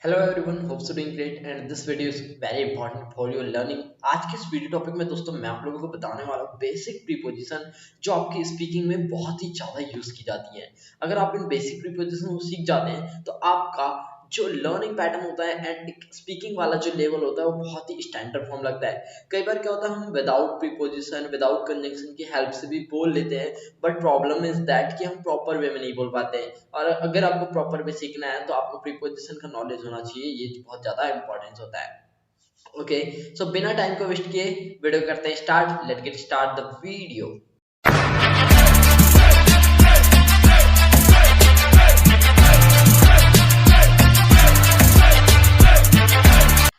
Hello everyone, hopes to doing great and this video is very important for your learning. आज के इस video topic में दोस्तों मैं आप लोगों को बताने वाला हूँ बेसिक प्रीपोजिशन जो आपकी स्पीकिंग में बहुत ही ज़्यादा यूज की जाती है। अगर आप इन बेसिक प्रीपोजिशन को सीख जाते हैं तो आपका जो लर्निंग पैटर्न होता है एंड एक स्पीकिंग वाला जो लेवल होता है वो बहुत ही स्टैंडर्ड फॉर्म लगता है। कई बार क्या होता है हम विदाउट प्रीपोजिशन विदाउट कंजंक्शन की हेल्प से भी बोल लेते हैं, बट प्रॉब्लम इज दैट कि हम प्रॉपर वे में नहीं बोल पाते हैं। और अगर आपको प्रॉपर वे सीखना है तो आपको प्रीपोजिशन का नॉलेज होना चाहिए, ये बहुत ज्यादा इंपॉर्टेंस होता है। ओके, सो बिना टाइम को वेस्ट किए वीडियो करते हैं start. Let get start the video.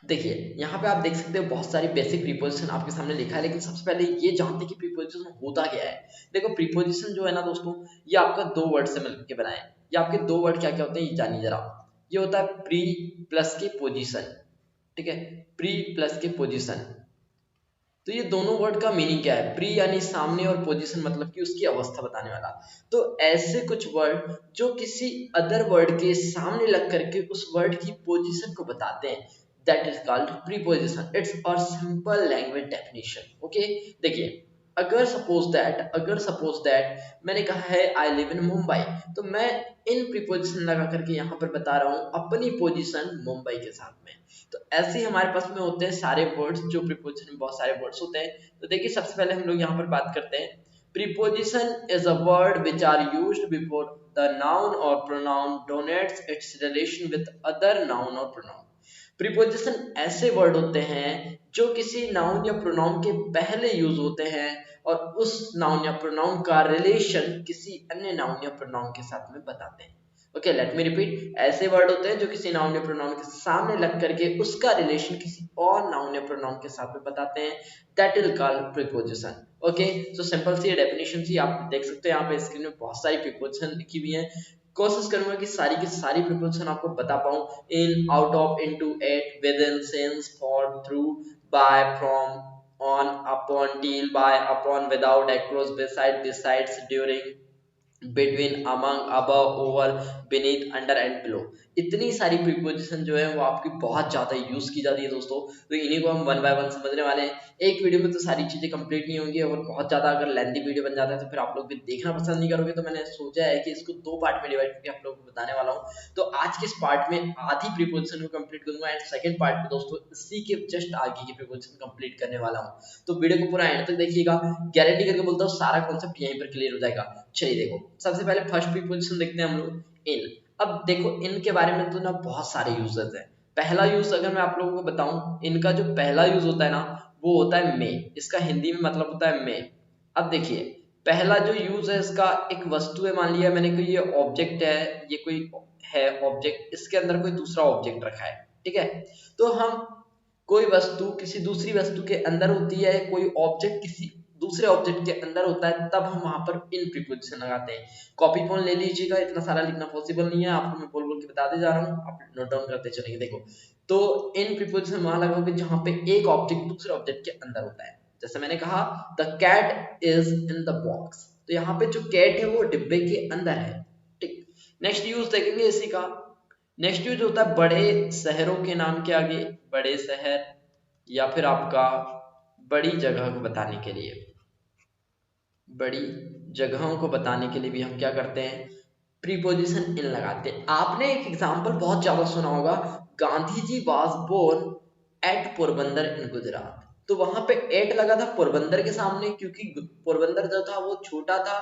देखिए यहाँ पे आप देख सकते हो बहुत सारी बेसिक प्रीपोजिशन आपके सामने लिखा है, लेकिन सबसे पहले ये जानते हैं कि प्रीपोजिशन होता क्या है। देखो प्रीपोजिशन जो है ना दोस्तों, ये आपका दो वर्ड से मिलकर के बनाए। ये आपके दो वर्ड क्या क्या होते हैं ये जानिए जरा। ये होता है प्री प्लस के पोजिशन, ठीक है, प्री प्लस के पोजिशन। तो ये दोनों वर्ड का मीनिंग क्या है? प्री यानी सामने और पोजीशन मतलब कि उसकी अवस्था बताने वाला। तो ऐसे कुछ वर्ड जो किसी अदर वर्ड के सामने लग करके उस वर्ड की पोजीशन को बताते हैं, that is called preposition. It's a simple language definition. Okay, देखिए अगर सपोज दैट मैंने कहा है आई लिव इन मुंबई, तो मैं इन प्रीपोजिशन लगा करके यहाँ पर बता रहा हूँ अपनी पोजीशन मुंबई के साथ में। तो ऐसे ही हमारे पास में होते हैं सारे वर्ड्स, जो प्रीपोजिशन में बहुत सारे वर्ड्स होते हैं। तो देखिए सबसे पहले हम लोग यहाँ पर बात करते हैं। Preposition is a word which are used before the noun और pronoun denotes its relation with other noun और प्रोनाउन। प्रीपोजिशन ऐसे वर्ड होते हैं जो किसी नाउन या प्रोनाउन के पहले यूज होते हैं और उस नाउन या प्रोनाउन का रिलेशन किसी अन्य नाउन या प्रोनाउन के साथ में बताते हैं। Okay, late me repeat. ऐसे वर्ड होते हैं जो किसी नाउन या प्रोनाउन के सामने लग करके उसका रिलेशन किसी और नाउन या प्रोनाउन के साथ में बताते हैं, that is called preposition. Okay, so simple सी डेफिनेशन थी, आप देख सकते हैं यहाँ पे स्क्रीन में बहुत सारी प्रीपोजिशन लिखी हुई है। कोशिश करूंगा कि सारी की सारी प्रीपोजिशन आपको बता पाऊं। In, out of, into, at, with in, since, for, through, by, from, on, upon, till, by, upon, without, across, beside, besides, during, between, among, above, over, beneath, under and below। इतनी सारी preposition जो है वो आपकी बहुत ज्यादा use की जाती है दोस्तों। तो इन्हीं को हम वन बाय वन समझने वाले हैं। एक वीडियो में तो सारी चीजें कंप्लीट नहीं होंगी और बहुत ज्यादा अगर लेंथी वीडियो बन जाता है तो फिर आप लोग भी देखना पसंद नहीं करोगे। तो मैंने सोचा है कि इसको दो पार्ट में डिवाइड करके आप लोगों को बताने वाला हूँ। तो आज के इस पार्ट में आधी प्रीपोजिशन को कंप्लीट करूंगा एंड सेकंड पार्ट में दोस्तों इसी के जस्ट आगे की प्रीपोजिशन कंप्लीट करने वाला हूँ। तो वीडियो को पूरा एंड तक देखिएगा, गारंटी करके बोलता हूँ सारा कॉन्सेप्ट यहीं पर क्लियर हो जाएगा। चलिए देखो, सबसे पहले फर्स्ट प्रीपोजिशन देखते हैं हम लोग, इन। अब देखो इन के बारे में तो ना बहुत सारे यूजेस है। पहला यूज अगर मैं आप लोगों को बताऊं, इनका जो पहला यूज होता है ना वो होता है मे। इसका हिंदी में मतलब होता है मे। अब देखिए पहला जो यूज है इसका, एक वस्तु है, मान लिया मैंने कोई ये ऑब्जेक्ट है, ये कोई है ऑब्जेक्ट, इसके अंदर कोई दूसरा ऑब्जेक्ट रखा है, ठीक है। तो हम कोई वस्तु किसी दूसरी वस्तु के अंदर होती है, कोई ऑब्जेक्ट किसी दूसरे ऑब्जेक्ट के अंदर होता है, तब हम वहां पर इन प्रीपोजिशन लगाते हैं। कॉपी फोन ले लीजिएगा, इतना सारा लिखना पॉसिबल नहीं है, आपको मैं बोल बोल के बताते जा रहा हूँ, आप नोट डाउन करते चलेंगे। देखो तो इन प्रीपोजिशन वहां लगाओगे जहां पे एक ऑब्जेक्ट दूसरे ऑब्जेक्ट के अंदर होता है। जैसे मैंने कहा the cat is in the box, तो यहाँ पे जो कैट है वो डिब्बे के अंदर है, ठीक। नेक्स्ट यूज देखेंगे इसी का। नेक्स्ट यूज होता है बड़े शहरों के नाम के आगे, बड़े शहर या फिर आपका बड़ी जगह को बताने के लिए, बड़ी जगहों को बताने के लिए भी हम क्या करते हैं, प्रीपोजिशन इन लगाते हैं। आपने एक एग्जांपल बहुत ज्यादा सुना होगा, Gandhi ji was born at Porbandar इन गुजरात। तो वहां पे एट लगा था पोरबंदर के सामने क्योंकि पोरबंदर जो था वो छोटा था,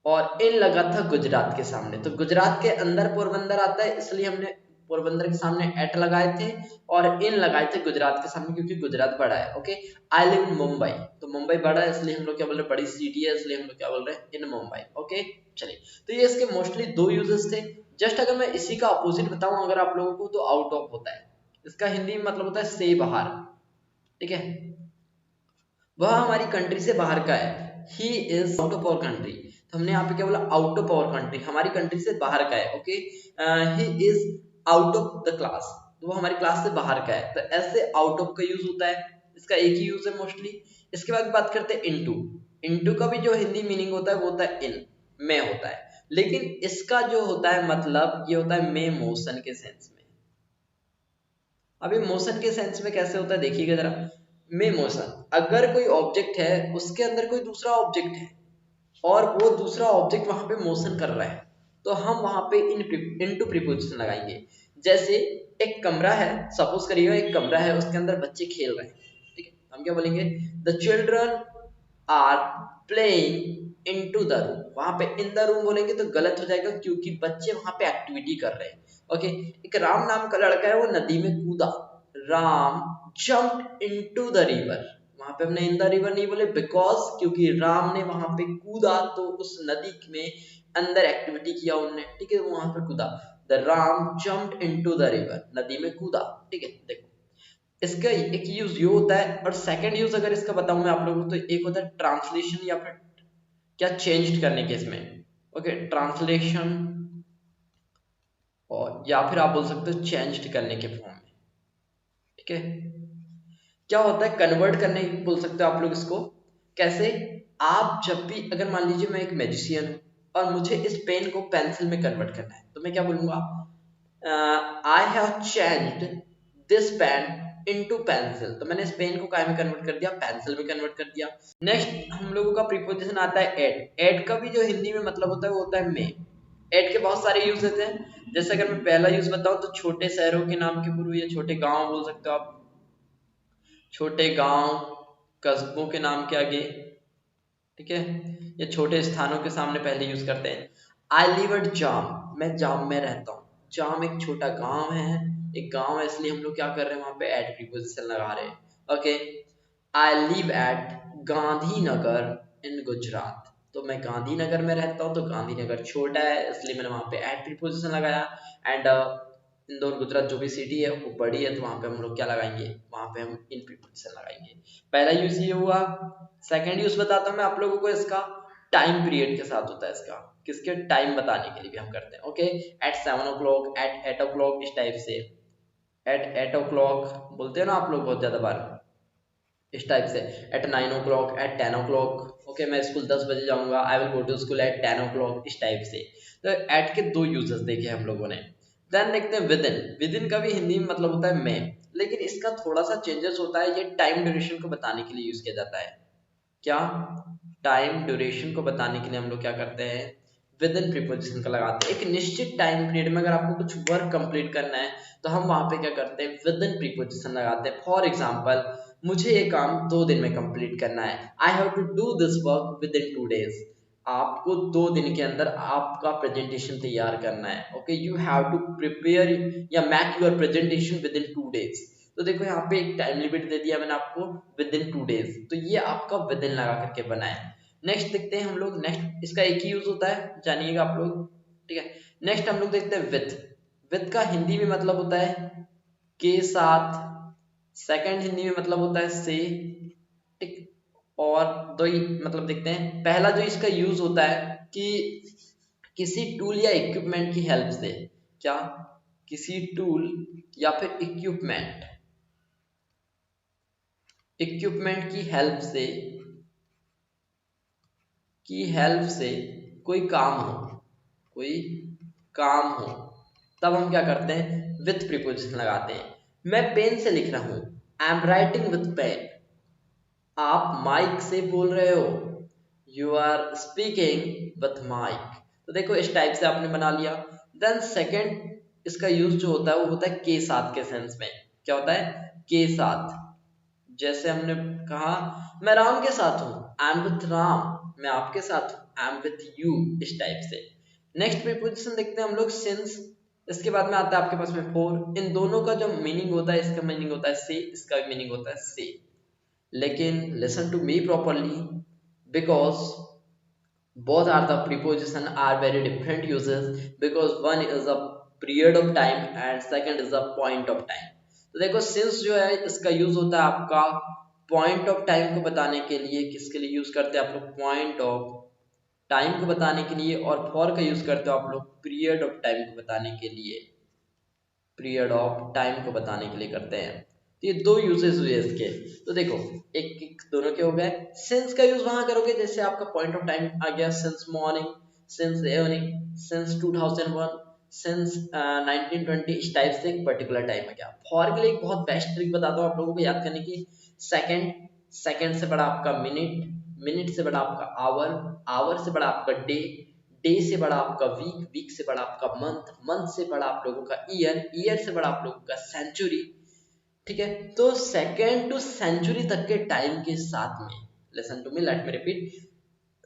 और इन लगा था गुजरात के सामने। तो गुजरात के अंदर पोरबंदर आता है, इसलिए हमने पोरबंदर के सामने एट लगाए थे और इन लगाए थे गुजरात के सामने क्योंकि गुजरात बड़ा है। Okay, I live in Mumbai, तो मुंबई बड़ा है इसलिए हम लोग क्या बोल रहे हैं, बड़ी सिटी है इसलिए हम लोग क्या बोल रहे हैं, इन मुंबई। ओके, चलिए तो ये इसके मोस्टली दो यूजेस थे। जस्ट अगर मैं इसी का अपोजिट बताऊं अगर आप लोगों को, तो आउट ऑफ होता है। इसका हिंदी में मतलब होता है से बाहर, ठीक है, वह हमारी कंट्री से बाहर का है। He is out of our country, तो हमने यहाँ पे क्या बोला, आउट ऑफ आवर कंट्री, हमारी कंट्री से बाहर का है। Okay, he is out of the class, तो वो हमारी क्लास से बाहर का है। तो ऐसे आउट ऑफ का यूज होता है, इसका एक ही यूज है मोस्टली। इसके बाद बात करते हैं इनटू। इनटू का भी जो हिंदी मीनिंग होता है वो होता है इन, में होता है, लेकिन इसका जो होता है मतलब ये होता है में मोशन के सेंस में। अभी मोशन के सेंस में कैसे होता है देखिएगा जरा। में मोशन, अगर कोई ऑब्जेक्ट है उसके अंदर कोई दूसरा ऑब्जेक्ट है और वो दूसरा ऑब्जेक्ट वहां पे मोशन कर रहा है, तो हम वहां पे इनटू प्रीपोजिशन लगाएंगे। जैसे एक कमरा है, सपोज करिए एक कमरा है, उसके अंदर बच्चे खेल रहे हैं, ठीक है, हम क्या बोलेंगे, the children are playing into the room. वहां पे इन द रूम बोलेंगे तो गलत हो जाएगा, क्योंकि बच्चे वहां पे एक्टिविटी कर रहे हैं। ओके, एक राम नाम का लड़का है, वो नदी में कूदा, Ram jump into the river. वहां पे हमने इन द रिवर नहीं बोले, बिकॉज क्योंकि राम ने वहां पे कूदा तो उस नदी में अंदर एक्टिविटी किया उनने, ठीक है, वहां पे कूदा, the Ram jump into the river, नदी में कूदा, ठीक है। देखो इसका एक यूज ये होता है, और सेकंड यूज अगर इसका बताऊं मैं आप लोगों को, तो एक होता है ट्रांसलेशन या फिर क्या चेंज करने के इसमें। ओके, ट्रांसलेशन, और या फिर आप बोल सकते हो चेंज करने के फॉर्म में, ठीक है। क्या होता है कन्वर्ट करने बोल सकते हो आप लोग इसको। कैसे, आप जब भी, अगर मान लीजिए मैं एक मैजिशियन हूं और मुझे इस पेन को पेंसिल में कन्वर्ट करना है, तो मैं क्या बोलूंगा, I have changed this pen into pencil. तो मैंने इस पेन को काय में कन्वर्ट कर दिया, पेंसिल में कन्वर्ट कर दिया। नेक्स्ट हम लोगों का प्रीपोजिशन आता है एट। एट का भी जो हिंदी में मतलब होता है वो होता है में। एट के बहुत सारे यूज होते हैं। जैसे अगर मैं पहला यूज बताऊं तो छोटे शहरों के नाम के पूर्व, या छोटे गांव बोल सकते हो आप, छोटे गांव कस्बों के नाम के आगे, ठीक है, या छोटे स्थानों के सामने पहले यूज करते हैं। आई लिव एट जाम, मैं जाम में रहता हूँ। जाम एक छोटा गांव है, एक गांव है, इसलिए हम लोग क्या कर रहे हैं, वहां पे एट प्रीपोजिशन लगा रहे हैं। Okay, I live at Gandhinagar in Gujarat, तो मैं गांधीनगर में रहता हूँ, तो गांधीनगर छोटा है इसलिए मैंने वहां पे एट प्रीपोजिशन लगाया। एंड इंदौर गुजरात जो भी सिटी है वो बड़ी है, तो वहां पे हम लोग क्या लगाएंगे, वहां पे हम इन प्रीपोजिशन लगाएंगे। पहला यूज ये हुआ। सेकंड यूज बताता हूँ मैं आप लोगों को, इसका टाइम पीरियड के साथ होता है इसका, किसके टाइम बताने के लिए भी हम करते हैं। Okay, eight 7 o'clock, eight 8 o'clock, इस टाइप से। एट 8 o'clock बोलते हैं ना आप लोग बहुत ज्यादा बार, इस टाइप से। At 9 o'clock, at 10 o'clock, okay मैं स्कूल 10 बजे जाऊंगा, I will go to school at 10 o'clock, इस टाइप से। तो एट के दो यूजेस देखे हम लोगों ने। देन देखते हैं विद इन। विद इन का भी हिंदी में मतलब होता है में, लेकिन इसका थोड़ा सा चेंजेस होता है, ये टाइम ड्यूरेशन को बताने के लिए यूज किया जाता है। क्या, टाइम ड्यूरेशन को बताने के लिए हम लोग क्या करते हैं, विद इन प्रीपोजिशन का लगाते हैं। एक निश्चित टाइम पीरियड में अगर आपको कुछ वर्क कंप्लीट करना है, तो हम वहां पे क्या करते हैं, विद इन प्रीपोजिशन लगाते हैं। फॉर एग्जाम्पल, मुझे ये काम 2 दिन में कंप्लीट करना है, I have to do this work within 2 days। आपको 2 दिन के अंदर आपका प्रेजेंटेशन तैयार करना है। Okay, you have to prepare या make your presentation within 2 days। तो देखो यहाँ पे एक टाइम लिमिट दे दिया मैंने आपको, विद इन 2 days, तो ये आपका विद इन लगा करके बना है। नेक्स्ट देखते हैं हम लोग, नेक्स्ट इसका एक ही यूज होता है, जानिएगा आप लोग, ठीक है। नेक्स्ट हम लोग देखते हैं विथ। विथ का हिंदी में मतलब होता है के साथ। सेकंड हिंदी में मतलब होता है से, ठीक। और दो ही मतलब देखते हैं। पहला जो इसका यूज होता है कि किसी टूल या इक्विपमेंट की हेल्प से, क्या, किसी टूल या फिर इक्विपमेंट, इक्विपमेंट की हेल्प से कोई काम हो, कोई काम हो, तब हम क्या करते हैं, विथ प्रीपोजिशन लगाते हैं। मैं पेन से लिख रहा हूं, I am writing with pen. आप माइक से बोल रहे हो, you are speaking with mic. तो देखो इस टाइप से आपने बना लिया। देन सेकंड इसका यूज जो होता है वो होता है के साथ के सेंस में। क्या होता है, के साथ। जैसे हमने कहा, मैं राम के साथ हूं, आई एम विथ राम, मैं आपके साथ हूं, आई एम विथ यू, इस टाइप से। नेक्स्ट प्रीपोजिशन देखते हैं हम लोग, सिंस। इसके बाद में आता है आपके पास में फोर। इन दोनों का जो मीनिंग होता है, इसका मीनिंग होता है से, इसका मीनिंग होता है से। लेकिन listen to me properly, because both are the preposition are very different uses, because one is a period of time and second is a point of time। तो देखो since जो है इसका यूज होता है आपका पॉइंट ऑफ टाइम को बताने के लिए। किसके लिए यूज करते हैं आप लोग, पॉइंट ऑफ टाइम को बताने के लिए। और फॉर का यूज करते हो आप लोग पीरियड ऑफ टाइम को बताने के लिए, पीरियड ऑफ टाइम को बताने के लिए करते हैं। तो ये दो यूजेस हुए इसके। तो देखो एक एक दोनों के हो गए। सिंस का यूज वहां करोगे जैसे आपका पॉइंट ऑफ टाइम आ गया, since morning, since evening, since 2001, since 1920, इस टाइप से एक पर्टिकुलर टाइम में गया। फॉर के लिए एक बहुत बेस्ट ट्रिक बताता हूँ आप लोगों को याद करने की। सेकंड, सेकंड से बड़ा आपका मिनट, मिनट से बड़ा आपका आवर, आवर से बड़ा आपका डे, डे से बड़ा आपका वीक, वीक से बड़ा आपका मंथ, मंथ से बड़ा आप लोगों का ईयर, ईयर से बड़ा आप लोगों का सेंचुरी। ठीक है, तो सेकेंड टू सेंचुरी तक के टाइम के साथ में, listen to me, let me repeat,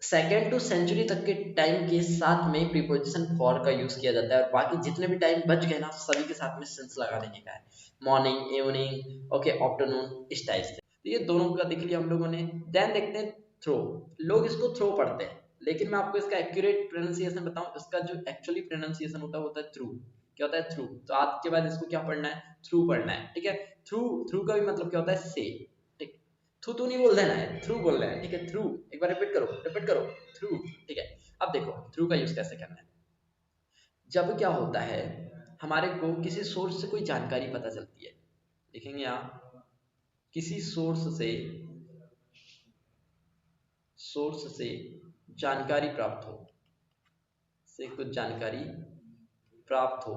second to century तक के टाइम के साथ में प्रीपोजिशन फॉर का यूज किया जाता है। और बाकी जितने भी टाइम बच गए ना, सभी के साथ में सिंस लगा देने का है। मॉर्निंग, इवनिंग, ओके, आफ्टरनून, इस टाइप से। तो ये दोनों का देख लिया हम लोगों ने। देन देखते हैं थ्रो। लोग इसको थ्रो पढ़ते हैं, लेकिन मैं आपको इसका एक्यूरेट प्रोनाउंसिएशन बताऊं, इसका जो एक्चुअली प्रोनाउंसिएशन होता है वो होता है थ्रू। क्या होता है? थ्रू। तो आज के बाद इसको क्या पढ़ना है? थ्रू पढ़ना है। ठीक है, थ्रू, थ्रू का भी मतलब क्या होता है? से। ठीक, थ्रू तो नहीं बोल देना है, थ्रू बोलना है। ठीक है, थ्रू, एक बार रिपीट करो, रिपीट करो, थ्रू। ठीक है, अब देखो थ्रू का यूज कैसे करना है। जब क्या होता है, हमारे को किसी सोर्स से कोई जानकारी पता चलती है, देखेंगे यहाँ, किसी सोर्स से जानकारी प्राप्त हो, से कुछ जानकारी प्राप्त हो,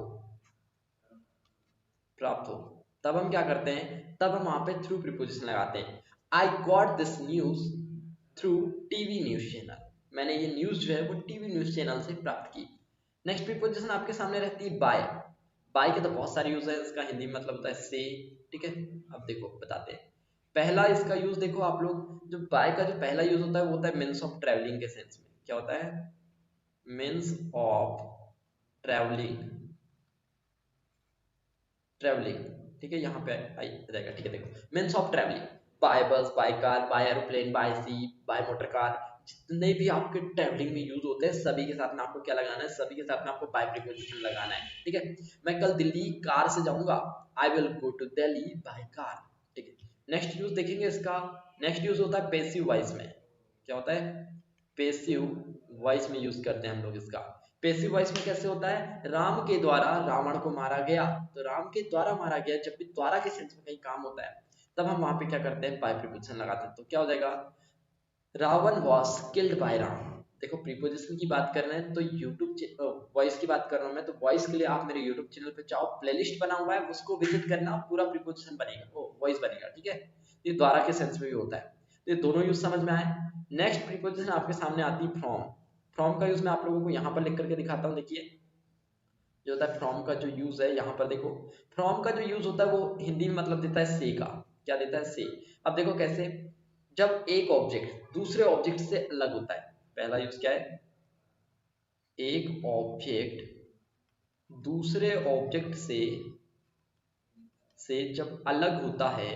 प्राप्त हो, तब हम क्या करते हैं? तब हम वहां पे थ्रू प्रीपोजिशन लगाते हैं। I got this news through TV news channel. मैंने ये न्यूज जो है वो टीवी न्यूज चैनल से प्राप्त की। नेक्स्ट प्रीपोजिशन आपके सामने रहती है बाय। बाय के तो बहुत सारे यूज है, इसका हिंदी में मतलब होता है से। ठीक है, अब देखो बताते हैं। पहला इसका यूज देखो आप लोग, जो बाय का जो पहला यूज होता है वो होता है मीन्स ऑफ ट्रेवलिंग के सेंस में। क्या होता है? Means of travelling, travelling. ठीक है, यहाँ पे आई जाएगा। ठीक है, देखो means of travelling, by bus, by car, by aeroplane, by sea, by motor car, जितने भी आपके ट्रेवलिंग में यूज होते हैं सभी के साथ में आपको क्या लगाना है? सभी के साथ में आपको बाय प्रीपोजिशन लगाना है। ठीक है, मैं कल दिल्ली कार से जाऊंगा, I will go to Delhi by car. ठीक है, नेक्स्ट यूज देखेंगे इसका। नेक्स्ट यूज होता है पेसिव वॉइस में। क्या होता है? पेसिव वॉइस में यूज करते हैं हम लोग इसका। पेसिव वॉइस में कैसे होता है? राम के द्वारा रावण को मारा गया, तो राम के द्वारा मारा गया, जब भी द्वारा के सेंस में कहीं काम होता है तब हम वहां पे क्या करते हैं? बाय प्रीपोजिशन लगाते हैं। तो क्या हो जाएगा? Ravan was killed by Ram. देखो प्रीपोजिशन की बात कर रहे हैं तो यूट्यूब वॉइस की बात कर रहा हूं मैं, तो वॉइस के लिए आप मेरे यूट्यूब चैनल पे जाओ, प्लेलिस्ट बना हुआ है, उसको विजिट करना, पूरा प्रीपोजिशन बनेगा, वो वॉइस बनेगा। ठीक है, ये द्वारा के सेंस में भी होता है। तो ये दोनों यूज समझ में आए। नेक्स्ट प्रीपोजिशन आपके सामने आती है फ्रॉम। फ्रॉम का यूज मैं आप लोगों को यहाँ पर लिख करके दिखाता हूँ। देखिए जो होता है फ्रॉम का जो यूज है, यहाँ पर देखो फ्रॉम का जो यूज होता है वो हिंदी में मतलब देता है से का। क्या देता है? से। अब देखो कैसे, जब एक ऑब्जेक्ट दूसरे ऑब्जेक्ट से अलग होता है, पहला यूज क्या है? एक ऑब्जेक्ट दूसरे ऑब्जेक्ट से जब अलग होता है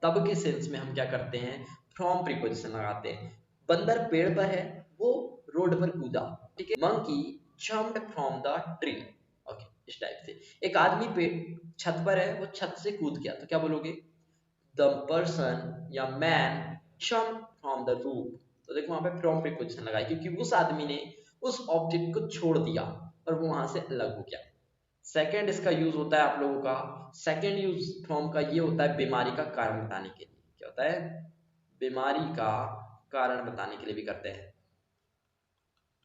तब के सेंस में हम क्या करते हैं? फ्रॉम प्रीपोजिशन लगाते हैं। बंदर पेड़ पर है, वो रोड पर कूदा। ठीक है, monkey jumped from the tree. Okay, इस टाइप से। एक आदमी पे छत पर है, वो छत से कूद गया, तो क्या बोलोगे? द पर्सन या man jump from the roof. तो देखो वहां पे फ्रॉम प्रीपोजिशन लगाई, क्योंकि उस आदमी ने उस ऑब्जेक्ट को छोड़ दिया और वो वहां से अलग हो गया। सेकेंड इसका यूज होता है आप लोगों का, सेकेंड यूज फ्रॉम का ये होता है बीमारी का कारण बताने के लिए। क्या होता है? बीमारी का कारण बताने के लिए भी करते हैं।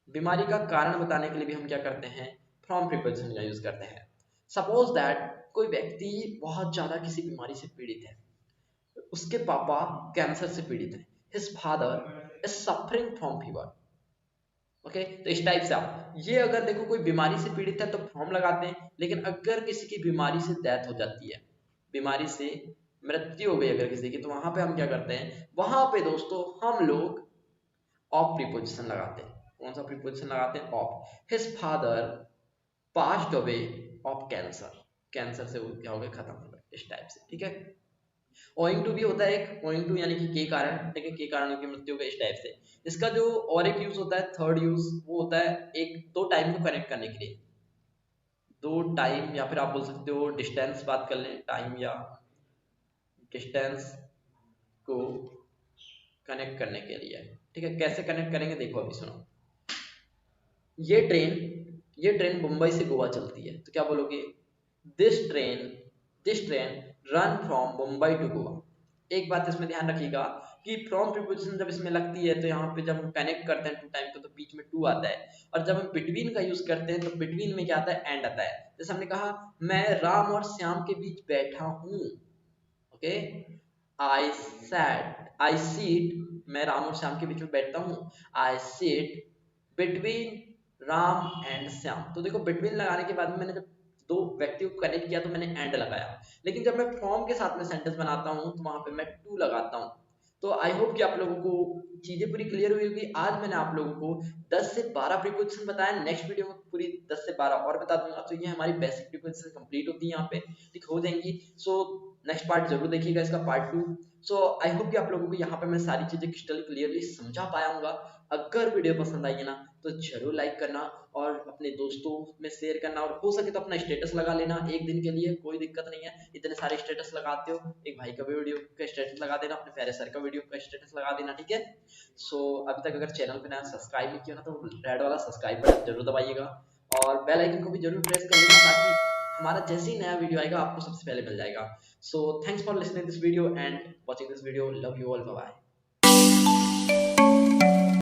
बीमारी का कारण बताने के लिए भी हम क्या करते हैं? फ्रॉम प्रीपोजिशन का यूज करते हैं। सपोज दैट कोई व्यक्ति बहुत ज्यादा किसी बीमारी से पीड़ित है, उसके पापा कैंसर से पीड़ित हैं, his father is suffering from fever. Okay, तो इस टाइप से आप ये अगर देखो कोई बीमारी से पीड़ित है तो फॉर्म लगाते हैं, लेकिन अगर किसी की बीमारी से डेथ हो जाती है, बीमारी से मृत्यु हो गई अगर किसी की, तो वहां पे हम क्या करते हैं? वहां पे दोस्तों हम लोग ऑफ प्रीपोजिशन लगाते हैं। कौन सा प्रीपोजिशन लगाते हैं? Of. His father passed away of cancer. Cancer से वो क्या हो गए? खत्म हो गए, इस टाइप से। ठीक है, ओइंग टू भी होता है एक, ओइंग टू यानी कि के कारण। ठीक है, के कारण की मृत्यु का, इस टाइप से। इसका जो और एक यूज होता है, थर्ड यूज, वो होता है एक दो टाइम को कनेक्ट करने के लिए। दो टाइम, या फिर आप बोल सकते हो डिस्टेंस, बात कर लें, टाइम या डिस्टेंस को कनेक्ट करने के लिए। ठीक है, कैसे कनेक्ट करेंगे देखो अभी सुनो। ये ट्रेन ये ट्रेन मुंबई से गोवा चलती है, तो क्या बोलोगे? This train this train run from Mumbai to Goa. एक बात इसमें ध्यान रखिएगा, कि फ्रॉम प्रीपोजिशन जब इसमें लगती है तो यहाँ पे जब हम कनेक्ट करते हैं टू टाइम को तो बीच में टू आता है, और जब हम बिटवीन का यूज करते हैं तो बिटवीन में क्या आता है, एंड आता है। जैसे हमने कहा मैं राम और श्याम के बीच बैठा हूँ, okay, I sat, I sit, मैं राम और श्याम के बीच में बैठता हूँ, I sit between Ram and Shyam. तो देखो बिटवीन लगाने के बाद में मैंने जब दो व्यक्तियों को कनेक्ट किया तो मैंने एंड लगाया, लेकिन जब मैं फ्रॉम के साथ में सेंटेंस बनाता हूँ तो वहां पे मैं टू लगाता हूँ। तो आई होप कि आप लोगों को चीजें पूरी क्लियर हुई होगी। आज मैंने आप लोगों को 10 से 12 प्रीपोजिशन बताया, नेक्स्ट वीडियो में पूरी 10 से 12 और बता दूंगा। तो ये हमारी बेसिक प्रीपोजिशन कंप्लीट होती है, यहाँ पे ठीक हो जाएंगी। सो नेक्स्ट पार्ट जरूर देखिएगा, इसका पार्ट 2। सो आई होप कि आप लोगों को यहाँ पे मैं सारी चीजें क्रिस्टल क्लियरली समझा पाया हूँ। अगर वीडियो पसंद आई है ना तो जरूर लाइक करना और अपने दोस्तों में शेयर करना, और हो सके तो अपना स्टेटस लगा लेना एक दिन के लिए, कोई दिक्कत नहीं है। इतने सारे स्टेटस लगाते हो, एक भाई का भी वीडियो का स्टेटस लगा देना, अपने प्यारे सर का वीडियो का स्टेटस लगा देना, ठीक है। सो अभी तक अगर चैनल पे नया सब्सक्राइब नहीं किया ना तो रेड वाला सब्सक्राइब बटन जरूर दबाइएगा, और बेल आइकन को भी जरूर प्रेस कर लेना, ताकि हमारा जैसे ही नया वीडियो आएगा आपको सबसे पहले मिल जाएगा। So thanks for listening this video and watching this video. Love you all. Bye bye.